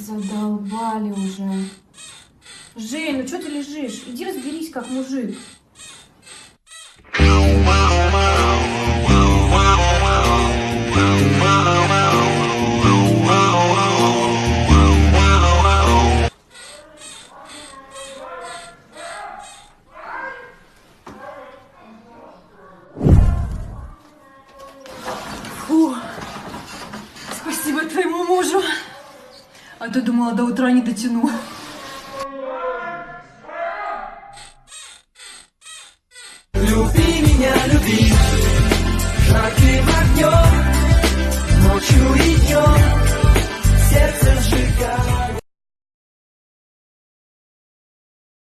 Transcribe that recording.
Задолбали уже. Жень, ну что ты лежишь? Иди разберись, как мужик. Фу, спасибо твоему мужу. А то думала, до утра не дотяну.